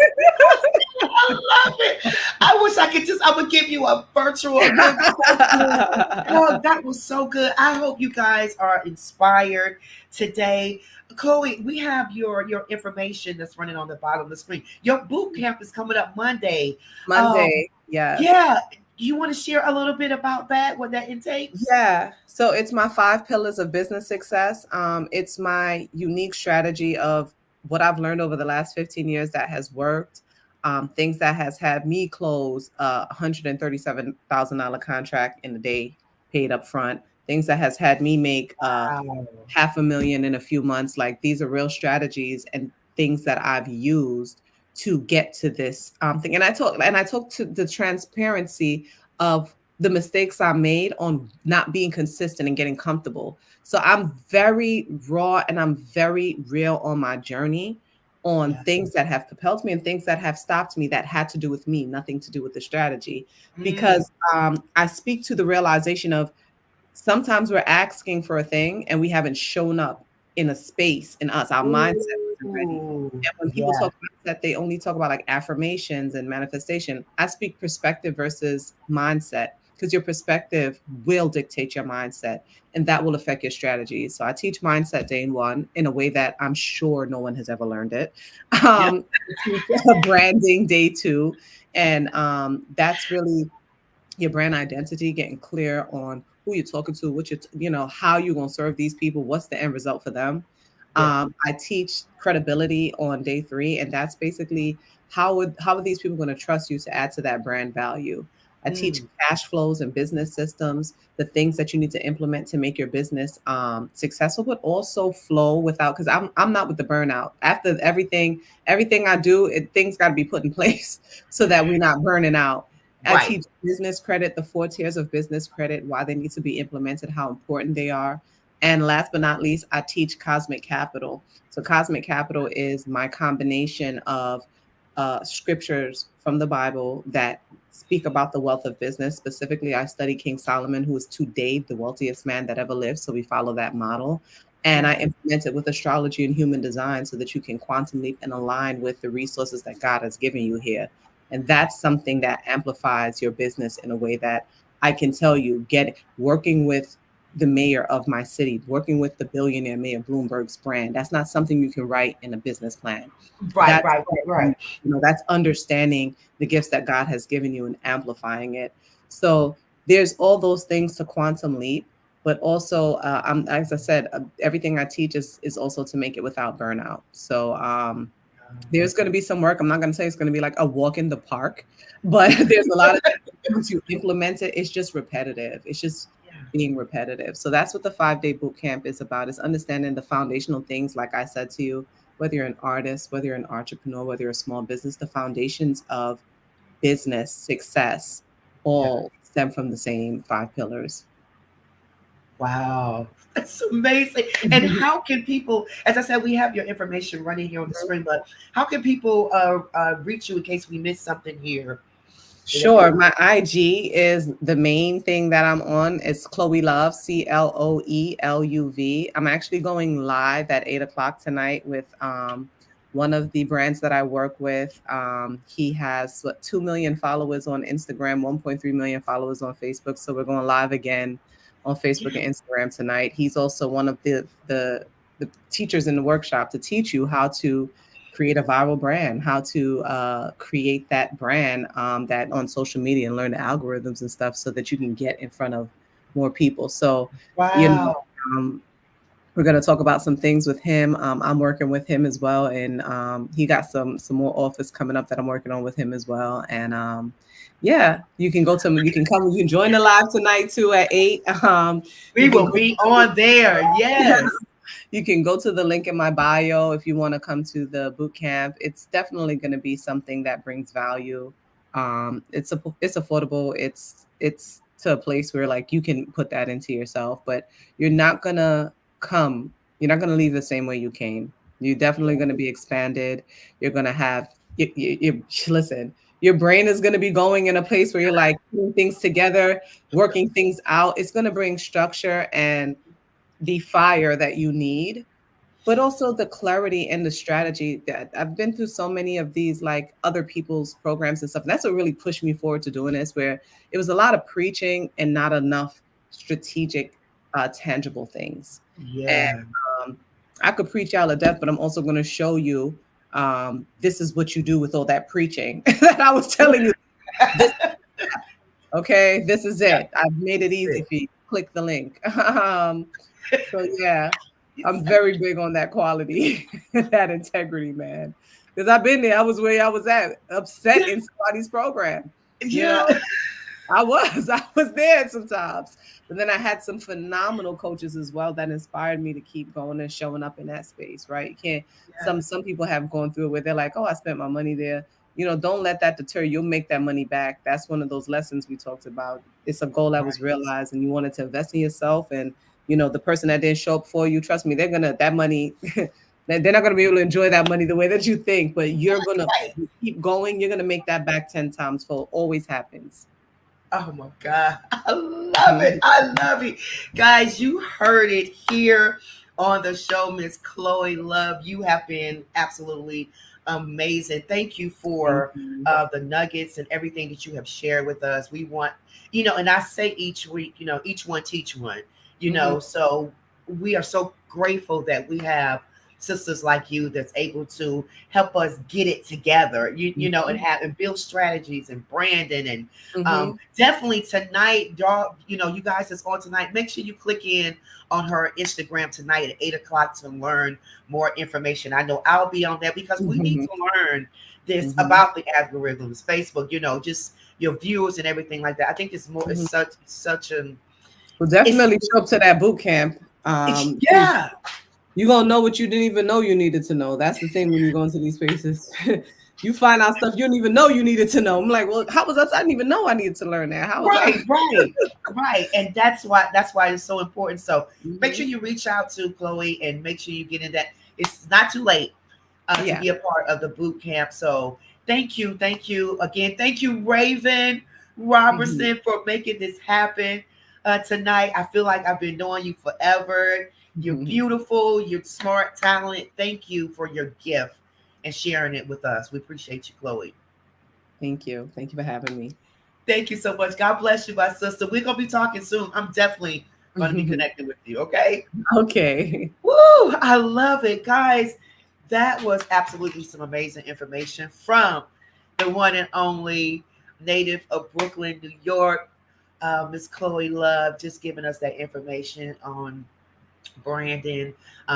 I love it. I wish I could I would give you a virtual hug. Oh, that was so good. I hope you guys are inspired today. Chloe, we have your information that's running on the bottom of the screen. Your boot camp is coming up Monday. Um, Monday, yes. yeah, you want to share a little bit about that, what that entails? Yeah. So it's my 5 pillars of business success. It's my unique strategy of what I've learned over the last 15 years that has worked. Things that has had me close a $137,000 contract in a day, paid up front. Things that has had me make Wow. half a million in a few months. Like, these are real strategies and things that I've used to get to this thing. And I talk to the transparency of the mistakes I made on not being consistent and getting comfortable. So I'm very raw and I'm very real on my journey, on Yeah. things that have propelled me and things that have stopped me that had to do with me, nothing to do with the strategy. Mm, Because I speak to the realization of, sometimes we're asking for a thing and we haven't shown up in a space in us. Our mindset wasn't ready. ooh, And when people yeah. talk mindset, they only talk about like affirmations and manifestation. I speak perspective versus mindset, because your perspective will dictate your mindset and that will affect your strategy. So I teach mindset day one in a way that I'm sure no one has ever learned it. Yeah. I teach branding day two. And that's really your brand identity, getting clear on who you're talking to, what how you're going to serve these people, what's the end result for them. Yeah. I teach credibility on day three, and that's basically how are these people going to trust you to add to that brand value. I teach Mm, cash flows and business systems, the things that you need to implement to make your business successful, but also flow without, because I'm not with the burnout. After everything I do, things got to be put in place so that we're not burning out. I right. teach business credit, the 4 tiers of business credit, why they need to be implemented, how important they are. And last but not least, I teach cosmic capital. So cosmic capital is my combination of scriptures from the Bible that speak about the wealth of business. Specifically, I study King Solomon, who is today the wealthiest man that ever lived. So we follow that model. And I implement it with astrology and human design so that you can quantum leap and align with the resources that God has given you here. And that's something that amplifies your business in a way that I can tell you, working with the mayor of my city, working with the billionaire Mayor Bloomberg's brand. That's not something you can write in a business plan. Right, That's right, right, right. that's understanding the gifts that God has given you and amplifying it. So there's all those things to quantum leap, but also, as I said, everything I teach is also to make it without burnout. So There's going to be some work. I'm not going to say it's going to be like a walk in the park, but there's a lot of things to implement it. It's just repetitive. It's just being repetitive. So that's what the 5-day boot camp is about, is understanding the foundational things. Like I said to you, whether you're an artist, whether you're an entrepreneur, whether you're a small business, the foundations of business success all stem from the same 5 pillars. Wow, that's amazing. And how can people, as I said, we have your information running here on the screen, but how can people reach you in case we missed something here? Sure. My IG is the main thing that I'm on. It's Chloe Love, CLOELUV. I'm actually going live at 8:00 tonight with one of the brands that I work with. He has 2 million followers on Instagram, 1.3 million followers on Facebook. So we're going live again on Facebook and Instagram tonight. He's also one of the teachers in the workshop to teach you how to create a viral brand, how to create that brand that on social media and learn the algorithms and stuff so that you can get in front of more people. So, you know, we're going to talk about some things with him. I'm working with him as well. And he got some more offers coming up that I'm working on with him as well. And yeah, you can come, you can join the live tonight too at 8. We will be on there. Yes. You can go to the link in my bio if you want to come to the boot camp. It's definitely going to be something that brings value. It's affordable. It's to a place where like you can put that into yourself, but you're not going to leave the same way you came. You're definitely going to be expanded. You're going to have, listen, your brain is going to be going in a place where you're like putting things together, working things out. It's going to bring structure and the fire that you need, but also the clarity and the strategy. That I've been through so many of these like other people's programs and stuff. And that's what really pushed me forward to doing this, where it was a lot of preaching and not enough strategic, tangible things. And I could preach y'all to death, but I'm also going to show you this is what you do with all that preaching that I was telling you. Okay, this is it. I've made it easy for you. Click the link. So yeah, I'm very big on that quality, that integrity, man. Because I've been there. I was where I was at, upset in somebody's program. Yeah. You know, I was there sometimes. But then I had some phenomenal coaches as well that inspired me to keep going and showing up in that space, right? You can't, some people have gone through it where they're like, oh, I spent my money there. You know, don't let that deter you. You'll make that money back. That's one of those lessons we talked about. It's a goal that was realized and you wanted to invest in yourself. And, you know, the person that didn't show up for you, trust me, that money, they're not going to be able to enjoy that money the way that you think, but you're going to keep going. You're going to make that back 10 times full. Always happens. Oh my God. I love it. I love it. Guys, you heard it here on the show, Miss Chloe Love. You have been absolutely amazing. Thank you for the nuggets and everything that you have shared with us. We want, you know, and I say each week, you know, each one teach one, you know, so we are so grateful that we have sisters like you that's able to help us get it together, you know, and build strategies and branding. And definitely tonight, y'all, you know, you guys that's on tonight, make sure you click in on her Instagram tonight at 8:00 to learn more information. I know I'll be on there because we need to learn this about the algorithms, Facebook, you know, just your viewers and everything like that. I think it's more, it's such an. Well, definitely show up to that boot camp. You're going to know what you didn't even know you needed to know. That's the thing when you go into these spaces. You find out stuff you didn't even know you needed to know. I'm like, well, how was that? I didn't even know I needed to learn that. How was right. And that's why it's so important. So make sure you reach out to Chloe and make sure you get in that. It's not too late to be a part of the boot camp. So thank you again. Thank you, Raven Robertson, for making this happen tonight. I feel like I've been knowing you forever. You're beautiful, you're smart, talented. Thank you for your gift and sharing it with us. We appreciate you, Chloe. Thank you. Thank you for having me. Thank you so much. God bless you, my sister. We're going to be talking soon. I'm definitely going to be connected with you, okay? Okay. Woo! I love it. Guys, that was absolutely some amazing information from the one and only native of Brooklyn, New York, Miss Chloe Love, just giving us that information on branding,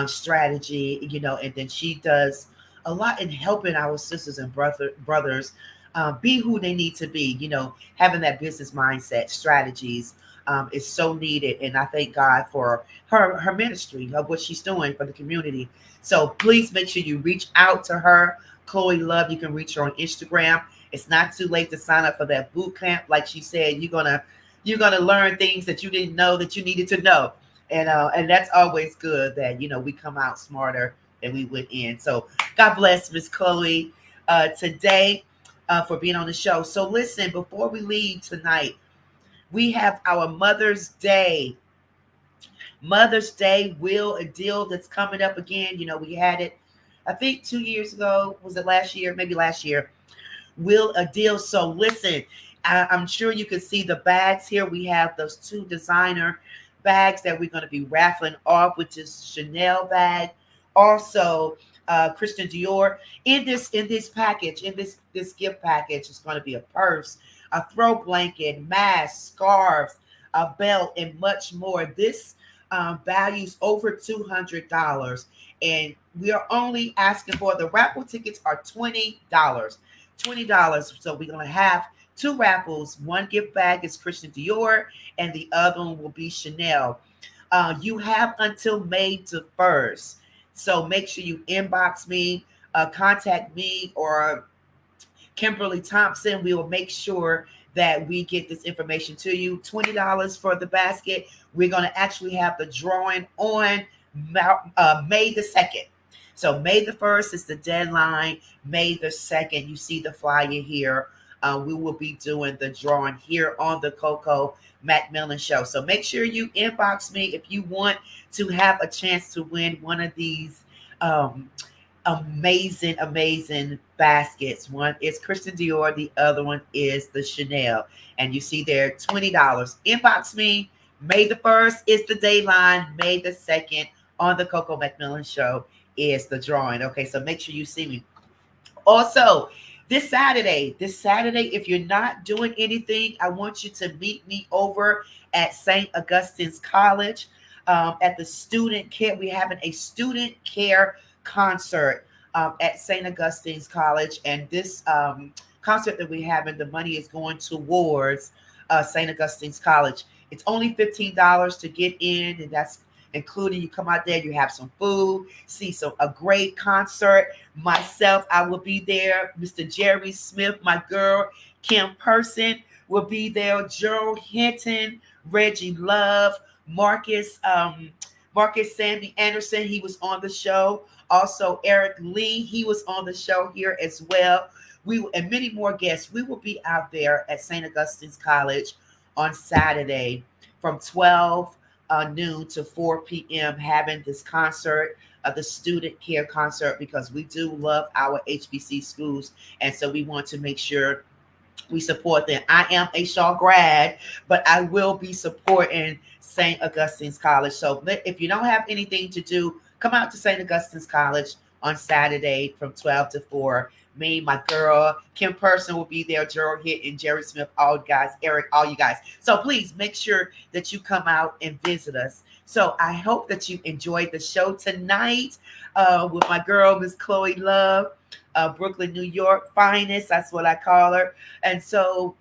strategy, you know, and then she does a lot in helping our sisters and brothers be who they need to be. Having that business mindset, strategies is so needed, and I thank God for her ministry of what she's doing for the community. So please make sure you reach out to her, Chloe Love. You can reach her on Instagram. It's not too late to sign up for that boot camp. Like she said, you're gonna learn things that you didn't know that you needed to know, and that's always good. That we come out smarter than we went in. So God bless Miss Chloe today for being on the show. So listen, before we leave tonight, we have our Mother's Day. Mother's Day will a deal that's coming up again. We had it, I think 2 years ago. Was it last year? Maybe last year. Will a deal. So listen, I'm sure you can see the bags here. We have those 2 designer bags that we're going to be raffling off, which is Chanel bag, also Christian Dior. In this package, in this gift package, is going to be a purse, a throw blanket, mask, scarves, a belt, and much more. This values over $200, and we are only asking for the raffle tickets are $20. $20. So we're going to have 2 raffles. One gift bag is Christian Dior, and the other one will be Chanel. You have until May 1st. So make sure you inbox me, contact me, or Kimberly Thompson. We will make sure that we get this information to you. $20 for the basket. We're going to actually have the drawing on May 2nd. So May 1st is the deadline. May 2nd, you see the flyer here. We will be doing the drawing here on the Coco McMillan Show. So make sure you inbox me if you want to have a chance to win one of these amazing baskets. One is Christian Dior, the other one is the Chanel. And you see there, $20. Inbox me. May 1st is the deadline. May 2nd on the Coco McMillan Show is the drawing. Okay, so make sure you see me. Also, this Saturday, if you're not doing anything, I want you to meet me over at St. Augustine's College at the student care. We're having a student care concert at St. Augustine's College, and this concert that we're having, the money is going towards St. Augustine's College. It's only $15 to get in, and that's including you come out there, you have some food, see a great concert. Myself, I will be there. Mr. Jerry Smith, my girl, Kim Person will be there. Gerald Hinton, Reggie Love, Marcus Sammy Anderson, he was on the show. Also, Eric Lee, he was on the show here as well. And many more guests. We will be out there at St. Augustine's College on Saturday from 12 noon to 4 p.m. having this concert, the student care concert, because we do love our HBC schools, and so we want to make sure we support them. I am a Shaw grad, but I will be supporting St. Augustine's College. So if you don't have anything to do, come out to St. Augustine's College on Saturday from 12 to 4. Me, my girl, Kim Person will be there, Gerald Hinton, Jerry Smith, all you guys, Eric, all you guys. So please make sure that you come out and visit us. So I hope that you enjoyed the show tonight with my girl, Miss Chloe Love, Brooklyn, New York finest. That's what I call her. And so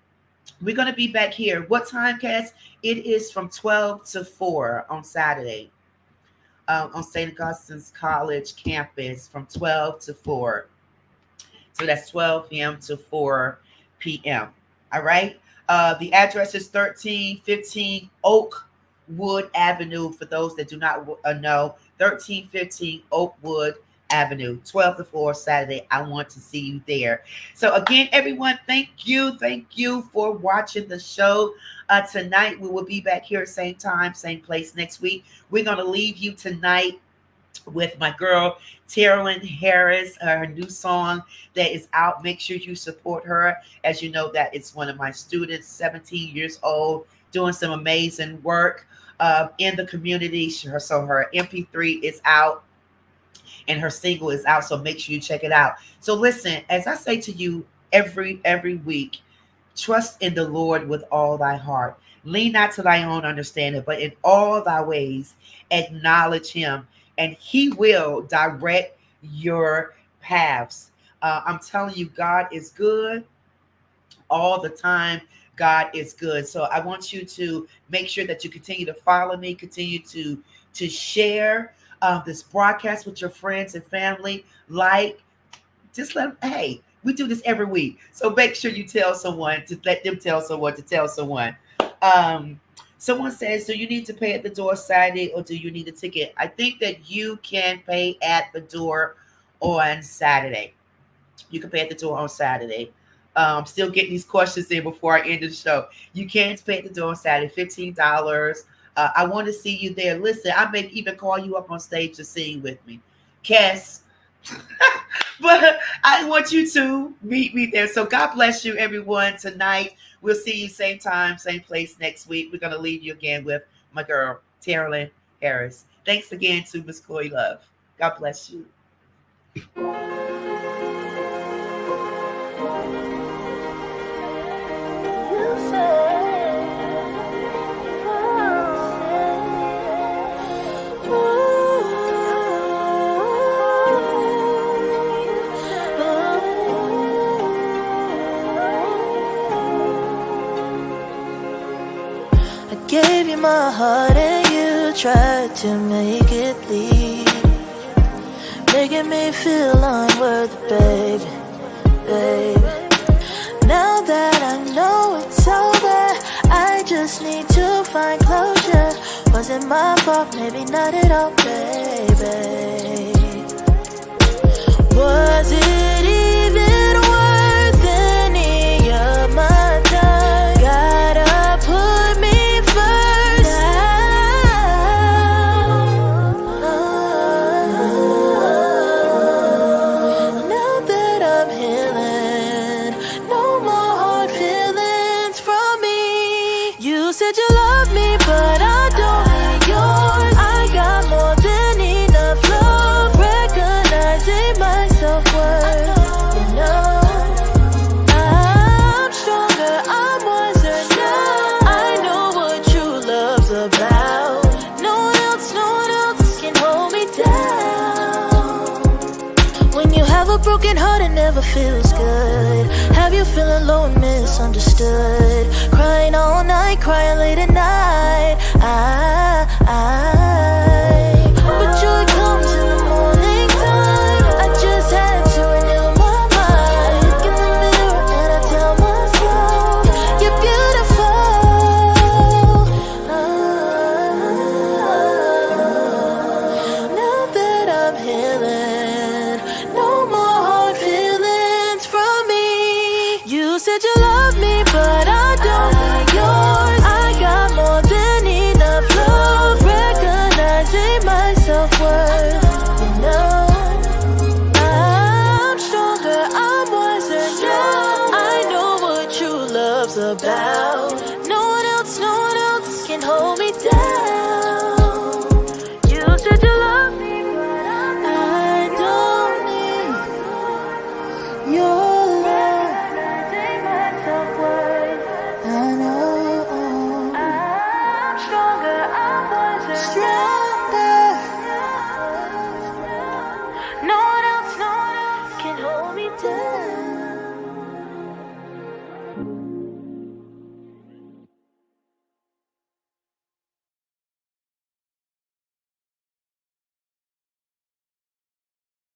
we're going to be back here. What time, Cass? It is from 12 to 4 on Saturday on St. Augustine's College campus from 12 to 4. So that's 12 p.m. to 4 p.m. All right. The address is 1315 Oakwood Avenue. For those that do not know, 1315 Oakwood Avenue, 12 to 4 Saturday. I want to see you there. So again, everyone, thank you for watching the show tonight. We will be back here same time, same place next week. We're going to leave you tonight with my girl Terrellyn Harris, her new song that is out. Make sure you support her. As you know, that it's one of my students, 17 years old, doing some amazing work in the community. So her MP3 is out and her single is out. So make sure you check it out. So listen, as I say to you every week, trust in the Lord with all thy heart. Lean not to thy own understanding, but in all thy ways acknowledge him, and he will direct your paths. I'm telling you, God is good all the time. God is good. So I want you to make sure that you continue to follow me, continue to share this broadcast with your friends and family. Like, just let them, hey, we do this every week. So make sure you tell someone to let them tell someone to tell someone. Someone says, do you need to pay at the door Saturday or do you need a ticket? I think that you can pay at the door on Saturday. You can pay at the door on Saturday. Still getting these questions in before I end the show. You can pay at the door on Saturday, $15. I want to see you there. Listen, I may even call you up on stage to sing with me. Cass. But I want you to meet me there. So God bless you, everyone, tonight. We'll see you same time, same place next week. We're going to leave you again with my girl, Terrell Harris. Thanks again to Miss Chloe Love. God bless you. Gave you my heart and you tried to make it bleed, making me feel unworthy, baby, baby. Now that I know it's over, I just need to find closure. Wasn't my fault, maybe not at all, baby. Was it even worth any of my time? Gotta put me broken heart, it never feels good. Have you feeling low and misunderstood? Crying all night, crying late at night. But joy comes in the morning time. I just had to renew my mind. Look in the mirror and I tell myself, you're beautiful. Now that I'm healing, no more hard feelings from me. You said you love me, but I don't need yours. I got more than enough love, recognizing my self-worth. You know, I'm stronger, I'm wiser now. I know what true love's about. No one else can hold me down. You said you love me, but I don't need your love. I know I'm stronger, I'm wiser.